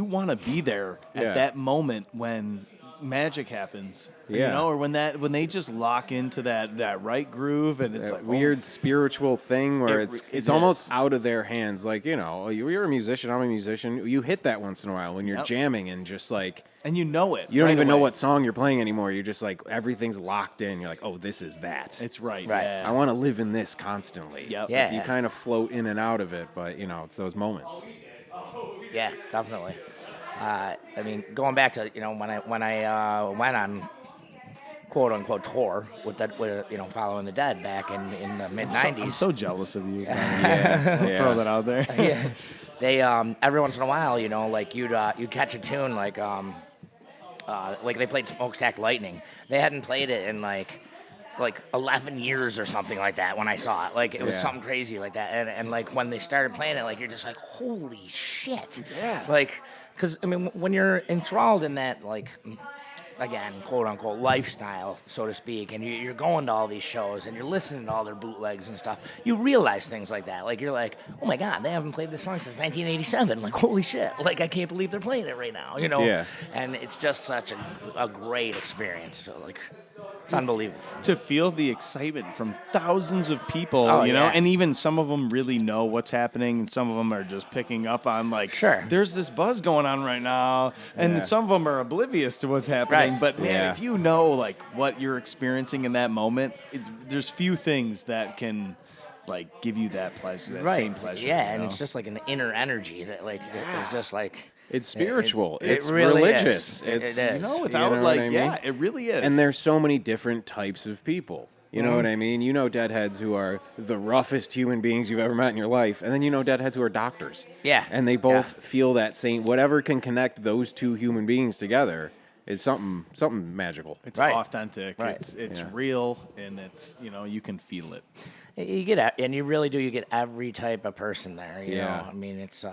want to be there Yeah. at that moment when magic happens. You Yeah. know, or when they just lock into that right groove and it's That like weird spiritual thing where It it's is. almost out of their hands. Like, you know, you're a musician, I'm a musician. You hit that once in a while when you're Yep. jamming and just like and you know it. you don't right even know away. what song you're playing anymore. You're just like everything's locked in. You're like, oh, this is that. It's right. Right. Yeah. I want to live in this constantly. Yep. Yeah. You kind of float in and out of it, but you know, it's those moments. Yeah, definitely. I mean, going back to when I went on quote unquote tour with Following the Dead back in the mid '90s. I'm so jealous of you. Yeah. Throw that out there. Yeah. They every once in a while, like you'd catch a tune like they played Smokestack Lightning. They hadn't played it in like 11 years or something like that when I saw it. Like it was Yeah. something crazy like that. And like when they started playing it, like you're just like, holy shit. Yeah. Like, because I mean, when you're enthralled in that again, quote unquote, lifestyle, so to speak, and you're going to all these shows and you're listening to all their bootlegs and stuff, you realize things like that. Like, you're like, oh my God, they haven't played this song since 1987. Like, holy shit. Like, I can't believe they're playing it right now, you know? Yeah. And it's just such a great experience. So, like, it's unbelievable. To feel the excitement from thousands of people, Oh, you know, yeah. and even some of them really know what's happening, and some of them are just picking up on, like, Sure. there's this buzz going on right now, and Yeah. some of them are oblivious to what's happening. Right. But man, Yeah. if you know like what you're experiencing in that moment, there's few things that can like give you that pleasure, that same pleasure. Yeah, you and know? it's just like an inner energy that, like, is just like. It's spiritual. It It's really religious. is. It It's is. no, You without know what like, I mean? yeah, it really is. And there's so many different types of people. You know what I mean? You know deadheads who are the roughest human beings you've ever met in your life, and then you know deadheads who are doctors. Yeah. And they both feel that same, whatever can connect those two human beings together is something magical. it's Right. authentic. Right. It's Yeah. real, and it's, you know, you can feel it. You get, and you really do. You get every type of person there. You Yeah. know, I mean, it's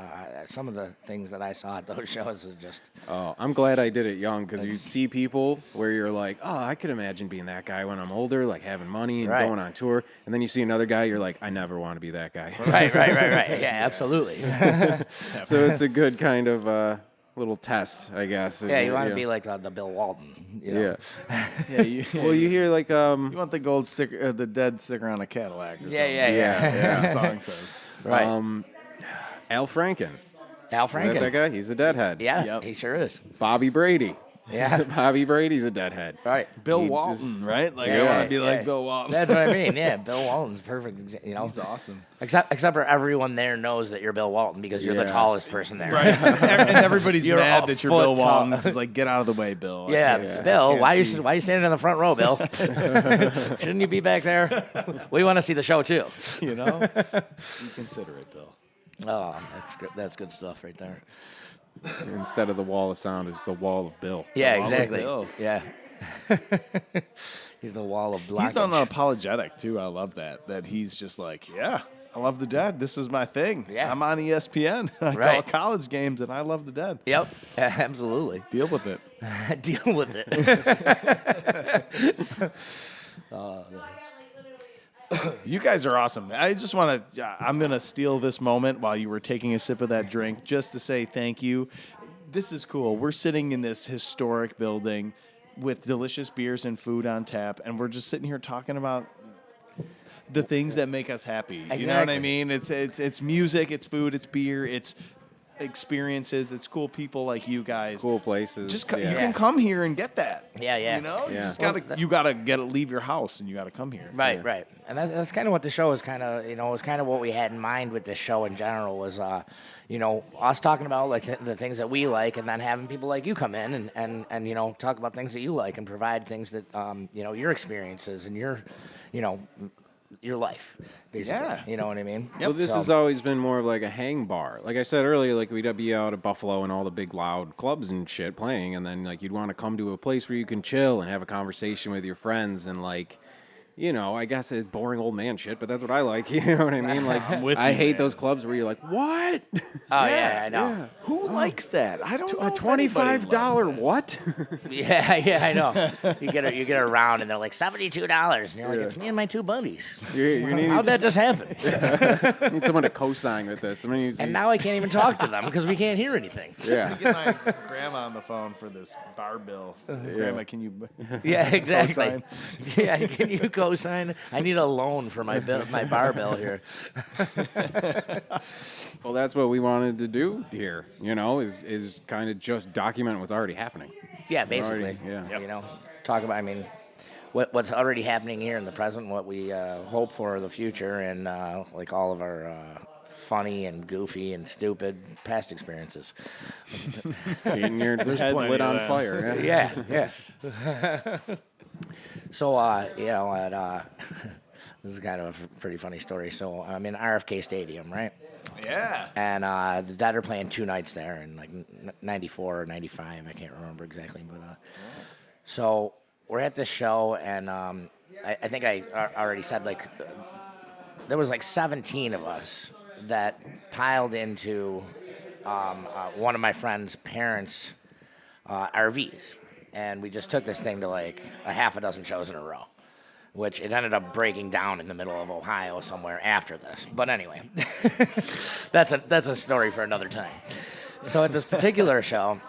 some of the things that I saw at those shows is just. Oh, I'm glad I did it young because you see people where you're like, oh, I could imagine being that guy when I'm older, like having money and Right. going on tour. And then you see another guy, you're like, I never want to be that guy. Right. Yeah, absolutely. So it's a good kind of little test, I guess. Yeah, you want to know. be like the Bill Walton. You know? Yeah. Yeah, you, Well, you hear like you want the gold sticker, the dead sticker on a Cadillac or something. Yeah. Yeah. The song says. Right. Al Franken. Al Is that Franken. guy? He's a deadhead. Yeah, Yep. he sure is. Bobby Brady. Yeah. Bobby Brady's a deadhead. Right. Bill He Walton, just- right? Like, Yeah, I want yeah, to be yeah. like Bill Walton. That's what I mean. Yeah, Bill Walton's perfect. You know, He's awesome. except for everyone there knows that you're Bill Walton because you're the Yeah. tally person there. Right. And everybody's You're mad a that you're foot Bill Walton. tall. It's like, get out of the way, Bill. I Yeah, can't- I Bill, can't why you see. why you standing in the front row, Bill? Shouldn't you be back there? We want to see the show too. You know? You consider it, Bill. Oh, that's good. That's good stuff right there. Instead of the wall of sound, it's the wall of Bill. Yeah, Wall of exactly. Bill. Yeah. He's the wall of blockage. He's unapologetic, too. I love that. That he's just like, yeah, I love the Dead. This is my thing. Yeah. I'm on ESPN. I call Right. college games, and I love the Dead. Yep, absolutely. Deal with it. Deal with it. You guys are awesome. I just want to, I'm going to steal this moment while you were taking a sip of that drink just to say thank you. This is cool. We're sitting in this historic building with delicious beers and food on tap, and we're just sitting here talking about the things that make us happy. You know what I Exactly. mean? It's music, it's food, it's beer, it's experiences, it's cool people like you guys. Cool places. Just yeah. you can come here and get that. Yeah, yeah. You know, Yeah. you gotta leave your house and you gotta come here. Right, Yeah. right, and that's kind of what the show is kind of, was kind of what we had in mind with this show in general was, us talking about like the things that we like, and then having people like you come in and talk about things that you like and provide things that your experiences and your life, basically. Yeah. You know what I mean? Well, this has always been more of like a hang bar. Like I said earlier, like we'd be out at Buffalo and all the big loud clubs and shit playing, and then like you'd want to come to a place where you can chill and have a conversation with your friends and like, I guess it's boring old man shit, but that's what I like. You know what I mean? Like I'm with I you, hate man. those clubs where you're like, what? Oh yeah, I know. Who likes that? I don't know. A if anybody $25 loves that. what? Yeah, I know. You get around and they're like $72, and you're like, it's me and my two buddies. you need, How'd that just happen? need someone to co-sign with this. I mean, And now I can't even talk to them because we can't hear anything. yeah. Get my grandma on the phone for this bar bill. Grandma, can you? Yeah, exactly. Co-sign. Yeah, can you co-sign? I need a loan for my bar bill here. Well, that's what we wanted to do here, is kind of just document what's already happening. Yeah, basically. Already, yeah. Talk about. What's already happening here in the present, what we hope for the future, and like all of our funny and goofy and stupid past experiences. Getting your head plenty lit of on that. fire. Yeah. Yeah. So, this is kind of a pretty funny story. So, I'm in RFK Stadium, right? Yeah. And the Dead are playing 2 nights there in like 94 or 95. I can't remember exactly. But so we're at this show, and I think I already said, like, there was like 17 of us that piled into one of my friend's parents' RVs. and we just took this thing to like a half a dozen shows in a row, which it ended up breaking down in the middle of Ohio somewhere after this. But anyway, that's a story for another time. So at this particular show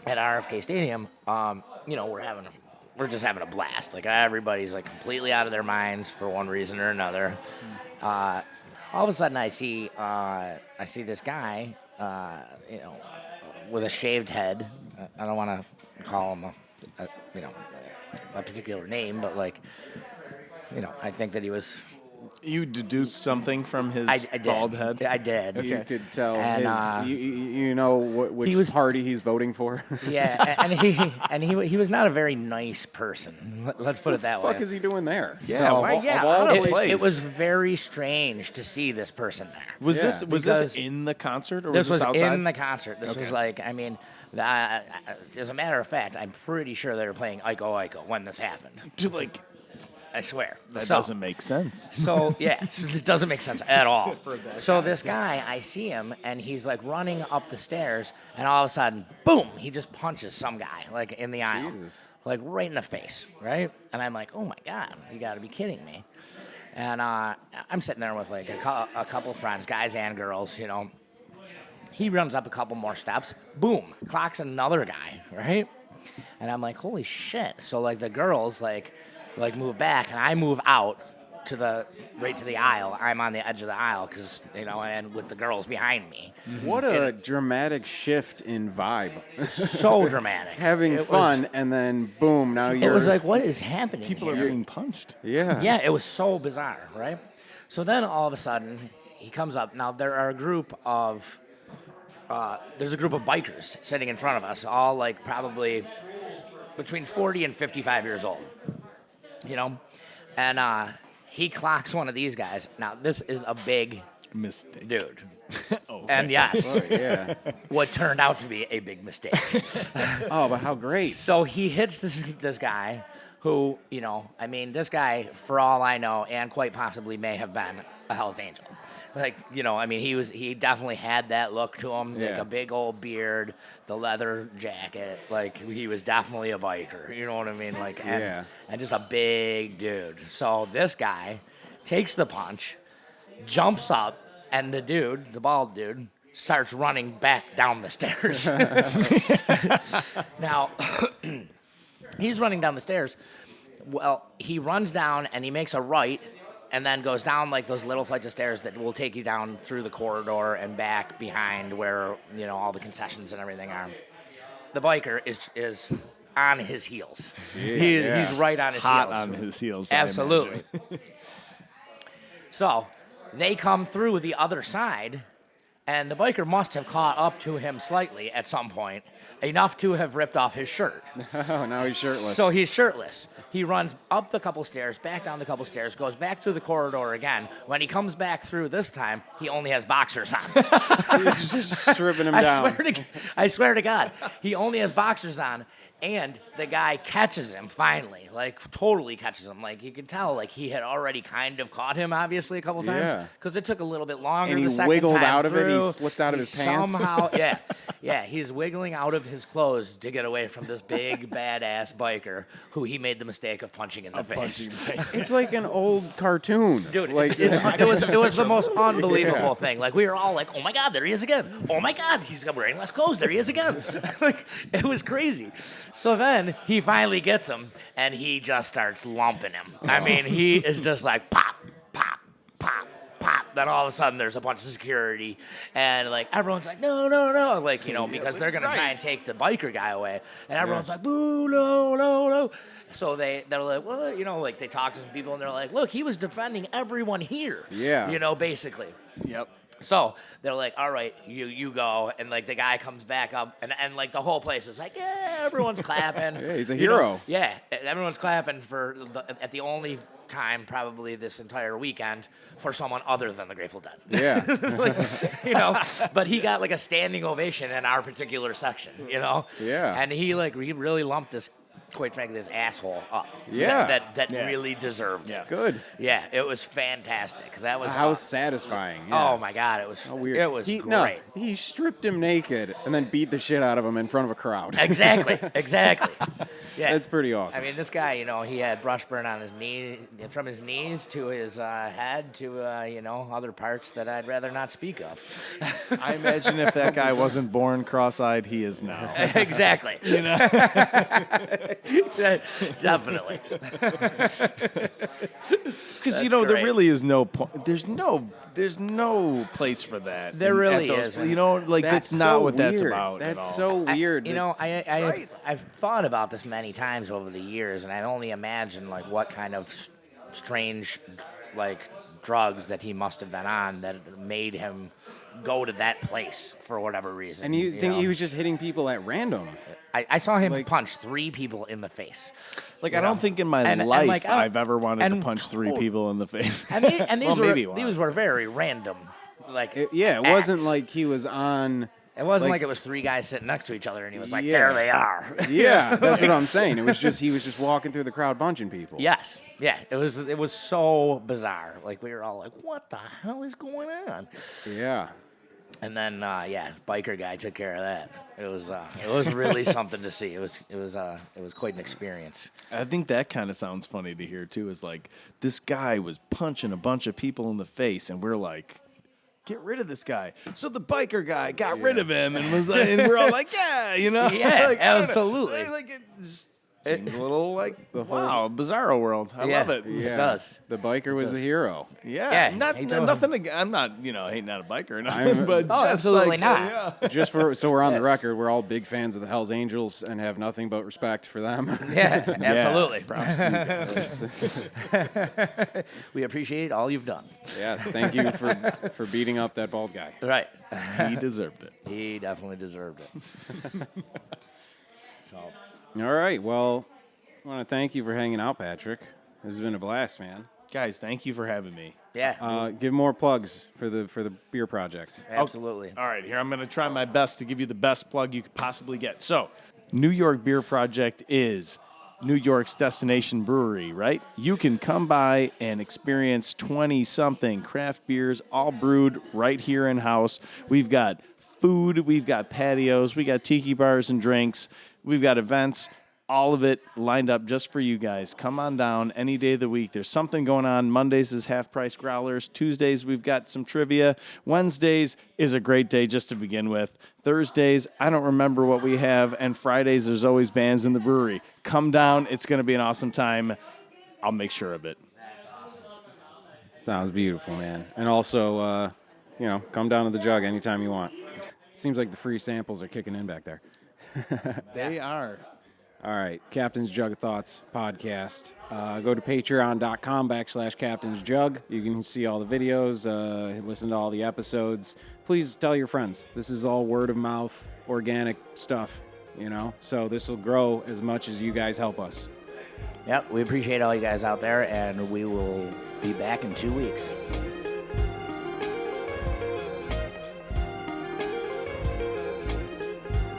at RFK Stadium, we're just having a blast. Like everybody's like completely out of their minds for one reason or another. All of a sudden, I see this guy, with a shaved head. I don't want to call him a particular name, but like, I think that he was. You deduced something from his I did. bald head? I did. You could tell And, which party he's voting for. Yeah, and he was not a very nice person. Let's put it that way. What the fuck is he doing there? Yeah, So, why? Yeah, of all out of the place. It was very strange to see this person there. Was Yeah, this because in the concert or This was was outside? in the concert. This was like, I mean, as a matter of fact, I'm pretty sure they were playing Iko Iko when this happened. Like, I swear. that doesn't make sense. So, yeah, it doesn't make sense at all. So this guy, I see him, and he's like running up the stairs, and all of a sudden, boom, he just punches some guy, like in the aisle. Jesus. Like right in the face, right? And I'm like, oh my God, you gotta be kidding me. And I'm sitting there with like a couple of friends, guys and girls, He runs up a couple more steps, boom, clocks another guy, right? And I'm like, holy shit. So like the girls like move back, and I move out right to the aisle. I'm on the edge of the aisle because and with the girls behind me. What a dramatic shift in vibe. So dramatic. Having It fun, was- and then boom, now you're. It was like, what is happening? People here? are getting punched. Yeah. Yeah, it was so bizarre, right? So then all of a sudden he comes up. Now there's a group of bikers sitting in front of us, all like probably between 40 and 55 years old. And he clocks one of these guys. Now this is a big Mistake. dude. Oh, And yes, Oh, yeah. what turned out to be a big mistake. Oh, but how great. So he hits this guy who, this guy, for all I know, and quite possibly may have been a Hell's Angel. Like, he definitely had that look to him, like Yeah. a big old beard, the leather jacket. Like, he was definitely a biker. You know what I mean? Like, Yeah. and just a big dude. So this guy takes the punch, jumps up, and the bald dude, starts running back down the stairs. Now, he's running down the stairs. Well, he runs down and he makes a right and then goes down like those little flights of stairs that will take you down through the corridor and back behind where, all the concessions and everything are. The biker is on his heels. Yeah. He's right on his Hot heels. on his heels. I Absolutely. imagine. So they come through the other side, and the biker must have caught up to him slightly at some point, enough to have ripped off his shirt. Oh, now he's shirtless. So he's shirtless. He runs up the couple stairs, back down the couple stairs, goes back through the corridor again. When he comes back through this time, he only has boxers on. He's just stripping him down. I swear to God, he only has boxers on. And the guy catches him finally, like totally catches him. Like you can tell, like he had already kind of caught him, obviously, a couple times, Yeah. because it took a little bit longer. And he the second wiggled time out of it. He through. slipped out of his pants. Somehow, yeah, he's wiggling out of his clothes to get away from this big badass biker who he made the mistake of punching in the face. It's like an old cartoon. Dude, like, it was the most unbelievable thing. Like we were all like, "Oh my God, there he is again! Oh my God, he's wearing less clothes. There he is again!" Like it was crazy. So then he finally gets him, and he just starts lumping him. I mean, he is just like pop, pop, pop, pop. Then all of a sudden, there's a bunch of security, and like everyone's like, "No, no, no!" Like because they're gonna try and take the biker guy away, and everyone's like, "Boo, no, no, no!" So they're like, "Well, like they talk to some people, and they're like, "Look, he was defending everyone here." Yeah. Basically. Yep. So they're like, all right, you go. And like the guy comes back up and like the whole place is like, yeah, everyone's clapping. Yeah, he's a You know? hero. Yeah, everyone's clapping at the only time probably this entire weekend for someone other than the Grateful Dead. Yeah. But he got like a standing ovation in our particular section, Yeah. And he really lumped quite frankly, this asshole up. Yeah. That Yeah. really deserved it. Yeah. Good. Yeah, it was fantastic. That was How awesome. satisfying. Yeah. Oh my God, it was Weird. It was he, great. No, he stripped him naked and then beat the shit out of him in front of a crowd. Exactly. Yeah, That's pretty awesome. I mean, this guy, he had brush burn on his knee, from his knees to his head to other parts that I'd rather not speak of. I imagine if that guy wasn't born cross-eyed, he is now. Exactly. Definitely. Because there great. really is no point. There's no place for that. There at really those- isn't. That's so not what that's weird. about. at That's all. so weird. I've thought about this many times over the years, and I only imagine like what kind of strange drugs that he must have been on that made him go to that place for whatever reason. And you think know? he was just hitting people at random? I saw him like- punch 3 people in the face. I don't think in my And, life like, I- I've ever wanted to and punch 3 tot- people in the face. And, these, Well, were, maybe once. these were very random. It wasn't acts. like he was on. It wasn't like- like it was 3 guys sitting next to each other, and he was like, Yeah. "There they are." Yeah, that's what I'm saying. It was just he was just walking through the crowd punching people. Yes, yeah. It was so bizarre. Like we were all like, "What the hell is going on?" Yeah. And then, biker guy took care of that. It was really something to see. It was quite an experience. I think that kind of sounds funny to hear too. Is like this guy was punching a bunch of people in the face, and we're like, "Get rid of this guy." So the biker guy got rid of him, and was like, and we're all like, "Yeah, Yeah, like, I don't know. absolutely. Like it just seems a little like wow, bizarro world. I love it. Yeah. It does. The biker was the hero. Yeah, Yeah, not he told nothing. I'm not hating on a biker or nothing, but Oh, just absolutely like, not. yeah. Just so we're on the record, we're all big fans of the Hells Angels and have nothing but respect for them. Yeah, absolutely. Props to you guys. We appreciate all you've done. Yes, thank you for beating up that bald guy. Right. He deserved it. He definitely deserved it. So. All right, well, I want to thank you for hanging out, Patrick. This has been a blast, man. Guys, thank you for having me. Yeah, Give more plugs for the beer project. absolutely. All right, here I'm going to try my best to give you the best plug you could possibly get. So, New York Beer Project is New York's destination brewery, right? You can come by and experience 20-something craft beers, all brewed right here in-house. We've got food, we've got patios, we got tiki bars and drinks, we've got events, all of it lined up just for you guys. Come on down any day of the week. There's something going on. Mondays is half-price growlers. Tuesdays, we've got some trivia. Wednesdays is a great day just to begin with. Thursdays, I don't remember what we have. And Fridays, there's always bands in the brewery. Come down. It's going to be an awesome time. I'll make sure of it. Sounds beautiful, man. And also, come down to the Jug anytime you want. It seems like the free samples are kicking in back there. They are. All right, Captain's Jug Thoughts podcast. Go to patreon.com/Captain's Jug. You can see all the videos, listen to all the episodes. Please tell your friends. This is all word of mouth, organic stuff, So this will grow as much as you guys help us. Yep, we appreciate all you guys out there, and we will be back in 2 weeks.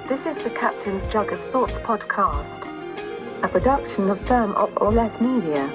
This is the Captain's Jug of Thoughts podcast, a production of Therm Op or Less Media.